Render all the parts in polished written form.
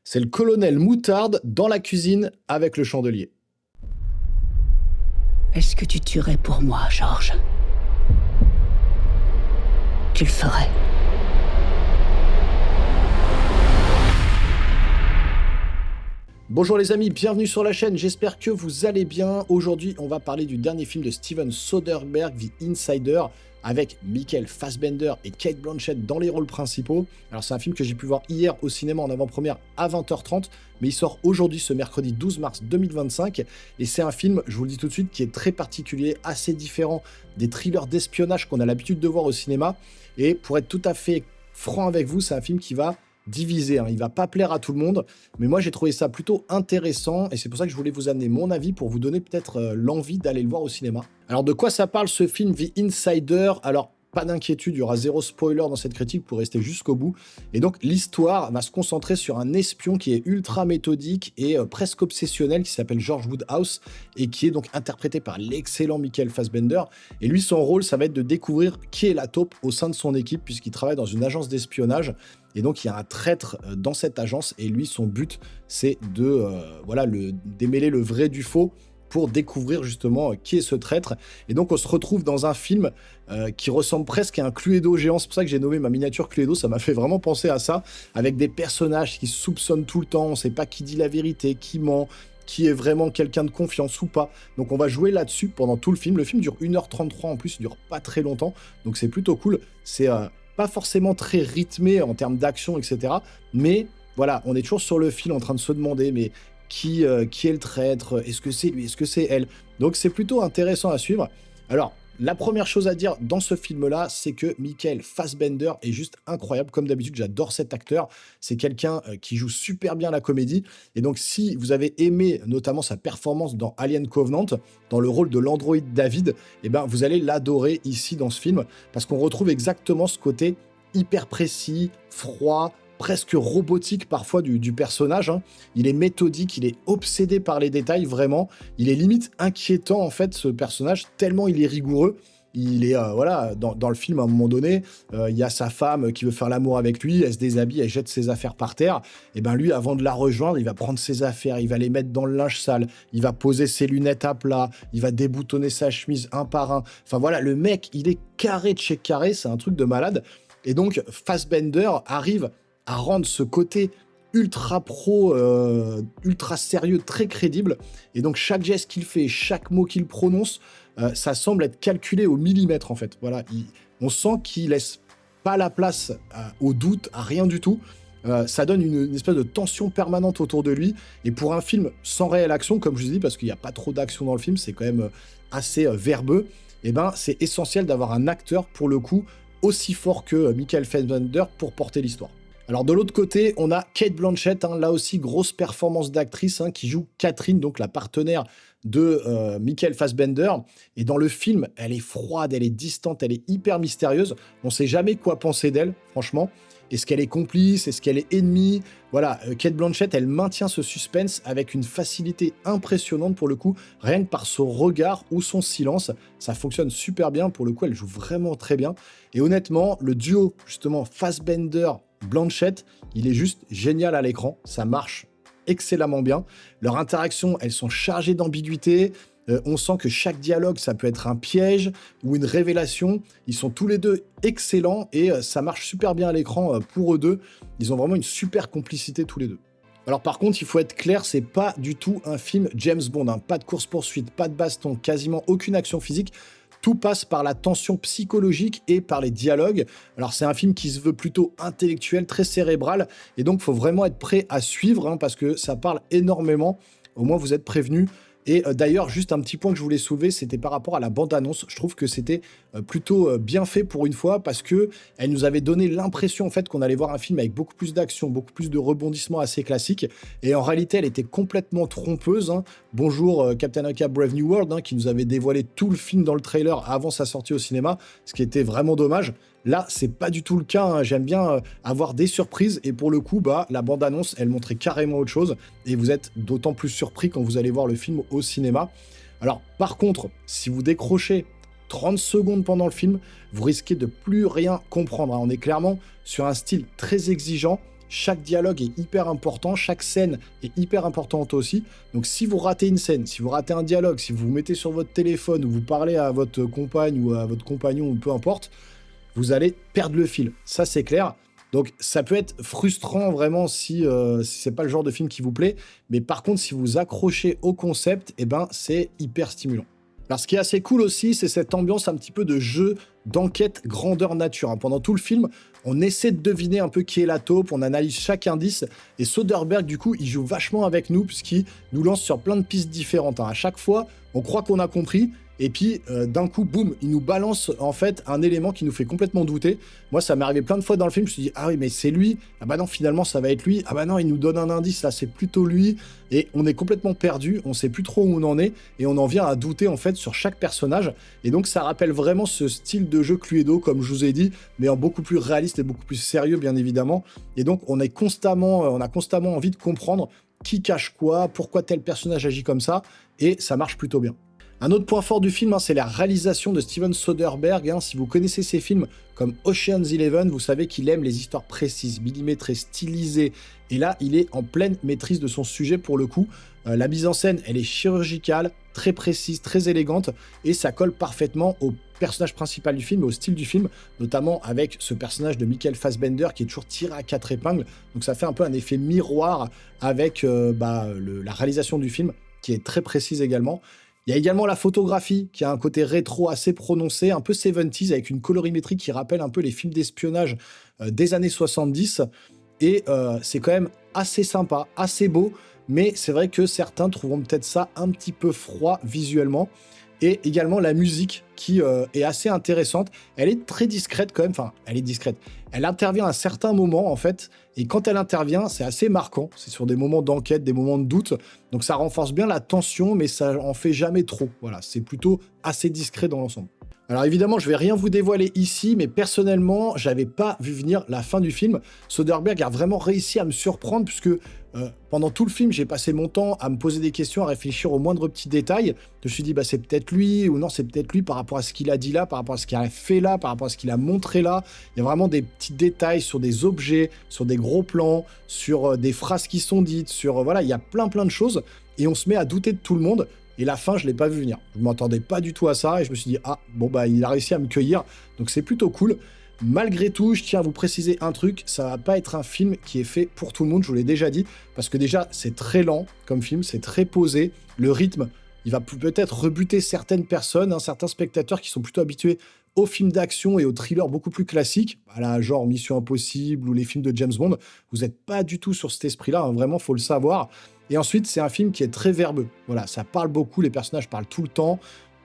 C'est le colonel Moutarde dans la cuisine avec le chandelier. Est-ce que tu tuerais pour moi, Georges? Tu le ferais? Bonjour les amis, bienvenue sur la chaîne, j'espère que vous allez bien. Aujourd'hui, on va parler du dernier film de Steven Soderbergh, The Insider, avec Michael Fassbender et Cate Blanchett dans les rôles principaux. Alors c'est un film que j'ai pu voir hier au cinéma en avant-première à 20h30, mais il sort aujourd'hui, ce mercredi 12 mars 2025, et c'est un film, je vous le dis tout de suite, qui est très particulier, assez différent des thrillers d'espionnage qu'on a l'habitude de voir au cinéma, et pour être tout à fait franc avec vous, c'est un film qui va divisé, hein. Il va pas plaire à tout le monde, mais moi j'ai trouvé ça plutôt intéressant et c'est pour ça que je voulais vous amener mon avis pour vous donner peut-être l'envie d'aller le voir au cinéma. Alors de quoi ça parle ce film The Insider? Alors pas d'inquiétude, il y aura zéro spoiler dans cette critique pour rester jusqu'au bout. Et donc l'histoire va se concentrer sur un espion qui est ultra méthodique et presque obsessionnel, qui s'appelle George Woodhouse et qui est donc interprété par l'excellent Michael Fassbender. Et lui, son rôle, ça va être de découvrir qui est la taupe au sein de son équipe, puisqu'il travaille dans une agence d'espionnage. Et donc il y a un traître dans cette agence et lui, son but, c'est de démêler le vrai du faux, pour découvrir justement qui est ce traître. Et donc on se retrouve dans un film qui ressemble presque à un Cluedo géant. C'est pour ça que j'ai nommé ma miniature Cluedo, ça m'a fait vraiment penser à ça, avec des personnages qui se soupçonnent tout le temps, on ne sait pas qui dit la vérité, qui ment, qui est vraiment quelqu'un de confiance ou pas. Donc on va jouer là-dessus pendant tout le film. Le film dure 1h33 en plus, il dure pas très longtemps, donc c'est plutôt cool. C'est pas forcément très rythmé en termes d'action, etc. Mais voilà, on est toujours sur le fil en train de se demander, mais qui est le traître? Est-ce que c'est lui? Est-ce que c'est elle? Donc c'est plutôt intéressant à suivre. Alors, la première chose à dire dans ce film-là, c'est que Michael Fassbender est juste incroyable. Comme d'habitude, j'adore cet acteur. C'est quelqu'un qui joue super bien la comédie. Et donc, si vous avez aimé notamment sa performance dans Alien Covenant, dans le rôle de l'androïde David, eh ben, vous allez l'adorer ici dans ce film, parce qu'on retrouve exactement ce côté hyper précis, froid, presque robotique parfois du personnage, hein. Il est méthodique, il est obsédé par les détails, vraiment. Il est limite inquiétant, en fait, ce personnage, tellement il est rigoureux. Il est, dans le film, à un moment donné, il y a sa femme qui veut faire l'amour avec lui, elle se déshabille, elle jette ses affaires par terre. Et ben lui, avant de la rejoindre, il va prendre ses affaires, il va les mettre dans le linge sale, il va poser ses lunettes à plat, il va déboutonner sa chemise un par un. Enfin voilà, le mec, il est carré de chez carré, c'est un truc de malade. Et donc, Fassbender arrive à rendre ce côté ultra pro, ultra sérieux, très crédible. Et donc, chaque geste qu'il fait, chaque mot qu'il prononce, ça semble être calculé au millimètre, en fait. Voilà, on sent qu'il laisse pas la place au doute, à rien du tout. Ça donne une espèce de tension permanente autour de lui. Et pour un film sans réelle action, comme je vous dis, parce qu'il n'y a pas trop d'action dans le film, c'est quand même assez verbeux, et ben, c'est essentiel d'avoir un acteur, pour le coup, aussi fort que Michael Fassbender pour porter l'histoire. Alors de l'autre côté, on a Cate Blanchett, hein, là aussi grosse performance d'actrice, hein, qui joue Catherine, donc la partenaire de Michael Fassbender. Et dans le film, elle est froide, elle est distante, elle est hyper mystérieuse. On ne sait jamais quoi penser d'elle, franchement. Est-ce qu'elle est complice? Est-ce qu'elle est ennemie? Voilà, Cate Blanchett, elle maintient ce suspense avec une facilité impressionnante pour le coup, rien que par son regard ou son silence. Ça fonctionne super bien, pour le coup, elle joue vraiment très bien. Et honnêtement, le duo, justement, Fassbender-Blanchett, il est juste génial à l'écran, ça marche excellemment bien. Leurs interactions, elles sont chargées d'ambiguïté. On sent que chaque dialogue, ça peut être un piège ou une révélation. Ils sont tous les deux excellents et ça marche super bien à l'écran pour eux deux. Ils ont vraiment une super complicité tous les deux. Alors par contre, il faut être clair, c'est pas du tout un film James Bond, hein. Pas de course-poursuite, pas de baston, quasiment aucune action physique. Tout passe par la tension psychologique et par les dialogues. Alors c'est un film qui se veut plutôt intellectuel, très cérébral, et donc il faut vraiment être prêt à suivre, hein, parce que ça parle énormément. Au moins vous êtes prévenus. Et d'ailleurs, juste un petit point que je voulais soulever, c'était par rapport à la bande-annonce. Je trouve que c'était plutôt bien fait pour une fois, parce que elle nous avait donné l'impression en fait qu'on allait voir un film avec beaucoup plus d'action, beaucoup plus de rebondissements assez classiques. Et en réalité, elle était complètement trompeuse, hein. Bonjour Captain America Brave New World, hein, qui nous avait dévoilé tout le film dans le trailer avant sa sortie au cinéma, ce qui était vraiment dommage. Là, c'est pas du tout le cas, hein. J'aime bien avoir des surprises, et pour le coup, la bande-annonce, elle montrait carrément autre chose, et vous êtes d'autant plus surpris quand vous allez voir le film au cinéma. Alors, par contre, si vous décrochez 30 secondes pendant le film, vous risquez de plus rien comprendre, hein. On est clairement sur un style très exigeant, Chaque dialogue est hyper important, chaque scène est hyper importante aussi. Donc si vous ratez une scène, si vous ratez un dialogue, si vous vous mettez sur votre téléphone ou vous parlez à votre compagne ou à votre compagnon ou peu importe, vous allez perdre le fil. Ça, c'est clair. Donc ça peut être frustrant vraiment si c'est pas le genre de film qui vous plaît. Mais par contre, si vous accrochez au concept, eh ben, c'est hyper stimulant. Alors, ce qui est assez cool aussi, c'est cette ambiance un petit peu de jeu d'enquête grandeur nature, hein. Pendant tout le film, on essaie de deviner un peu qui est la taupe, on analyse chaque indice, et Soderbergh, du coup, il joue vachement avec nous, puisqu'il nous lance sur plein de pistes différentes, hein. À chaque fois, on croit qu'on a compris, et puis d'un coup, boum, il nous balance en fait un élément qui nous fait complètement douter. Moi, ça m'est arrivé plein de fois dans le film, je me suis dit, ah oui, mais c'est lui, ah bah non, finalement, ça va être lui, ah bah non, il nous donne un indice, là, c'est plutôt lui, et on est complètement perdu, on sait plus trop où on en est, et on en vient à douter en fait sur chaque personnage, et donc ça rappelle vraiment ce style de jeu Cluedo, comme je vous ai dit, mais en beaucoup plus réaliste et beaucoup plus sérieux, bien évidemment, et donc on a constamment envie de comprendre qui cache quoi, pourquoi tel personnage agit comme ça, et ça marche plutôt bien. Un autre point fort du film, hein, c'est la réalisation de Steven Soderbergh, hein. Si vous connaissez ses films comme Ocean's 11, vous savez qu'il aime les histoires précises, millimétrées, stylisées. Et là, il est en pleine maîtrise de son sujet pour le coup. La mise en scène, elle est chirurgicale, très précise, très élégante. Et ça colle parfaitement au personnage principal du film, au style du film, notamment avec ce personnage de Michael Fassbender qui est toujours tiré à 4 épingles. Donc ça fait un peu un effet miroir avec la réalisation du film, qui est très précise également. Il y a également la photographie qui a un côté rétro assez prononcé, un peu 70s, avec une colorimétrie qui rappelle un peu les films d'espionnage des années 70. Et c'est quand même assez sympa, assez beau, mais c'est vrai que certains trouveront peut-être ça un petit peu froid visuellement. Et également la musique qui est assez intéressante. Elle est très discrète quand même, enfin elle est discrète. Elle intervient à certains moments en fait, et quand elle intervient, c'est assez marquant. C'est sur des moments d'enquête, des moments de doute. Donc ça renforce bien la tension, mais ça en fait jamais trop. Voilà, c'est plutôt assez discret dans l'ensemble. Alors évidemment, je vais rien vous dévoiler ici, mais personnellement, j'avais pas vu venir la fin du film. Soderbergh a vraiment réussi à me surprendre, puisque pendant tout le film, j'ai passé mon temps à me poser des questions, à réfléchir aux moindres petits détails. Je me suis dit, bah, c'est peut-être lui, ou non, c'est peut-être lui par rapport à ce qu'il a dit là, par rapport à ce qu'il a fait là, par rapport à ce qu'il a montré là. Il y a vraiment des petits détails sur des objets, sur des gros plans, sur des phrases qui sont dites, sur... voilà, il y a plein de choses, et on se met à douter de tout le monde. Et la fin, je l'ai pas vu venir. Je m'attendais pas du tout à ça, et je me suis dit, ah, bon, bah, il a réussi à me cueillir, donc c'est plutôt cool. Malgré tout, je tiens à vous préciser un truc, ça va pas être un film qui est fait pour tout le monde, je vous l'ai déjà dit, parce que déjà, c'est très lent comme film, c'est très posé, le rythme, il va peut-être rebuter certaines personnes, hein, certains spectateurs qui sont plutôt habitués aux films d'action et aux thrillers beaucoup plus classiques, voilà, genre Mission Impossible ou les films de James Bond. Vous n'êtes pas du tout sur cet esprit-là, hein, vraiment, faut le savoir. Et ensuite, c'est un film qui est très verbeux. Voilà, ça parle beaucoup, les personnages parlent tout le temps,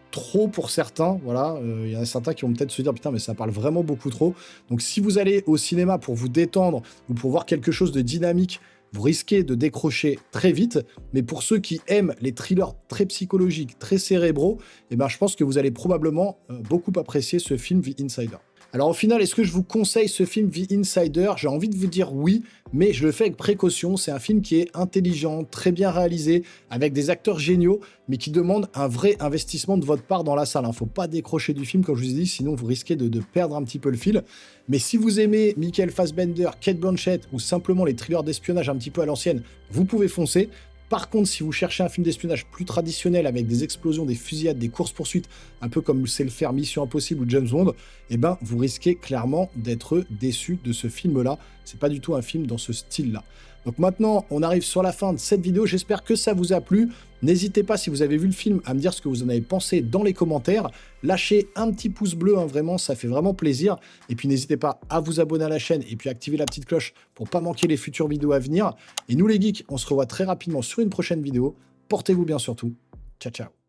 trop pour certains, voilà. Il y en a certains qui vont peut-être se dire, putain, mais ça parle vraiment beaucoup trop. Donc si vous allez au cinéma pour vous détendre ou pour voir quelque chose de dynamique, vous risquez de décrocher très vite, mais pour ceux qui aiment les thrillers très psychologiques, très cérébraux, eh ben, je pense que vous allez probablement beaucoup apprécier ce film The Insider. Alors au final, est-ce que je vous conseille ce film The Insider? J'ai envie de vous dire oui, mais je le fais avec précaution. C'est un film qui est intelligent, très bien réalisé, avec des acteurs géniaux, mais qui demande un vrai investissement de votre part dans la salle. Il ne faut pas décrocher du film, comme je vous ai dit, sinon vous risquez de perdre un petit peu le fil. Mais si vous aimez Michael Fassbender, Cate Blanchett, ou simplement les thrillers d'espionnage un petit peu à l'ancienne, vous pouvez foncer. Par contre, si vous cherchez un film d'espionnage plus traditionnel avec des explosions, des fusillades, des courses-poursuites, un peu comme c'est le faire Mission Impossible ou James Bond, eh ben, vous risquez clairement d'être déçu de ce film-là. C'est pas du tout un film dans ce style-là. Donc maintenant, on arrive sur la fin de cette vidéo. J'espère que ça vous a plu. N'hésitez pas, si vous avez vu le film, à me dire ce que vous en avez pensé dans les commentaires. Lâchez un petit pouce bleu, hein, vraiment, ça fait vraiment plaisir. Et puis n'hésitez pas à vous abonner à la chaîne et puis activer la petite cloche pour pas manquer les futures vidéos à venir. Et nous les geeks, on se revoit très rapidement sur une prochaine vidéo. Portez-vous bien surtout. Ciao, ciao.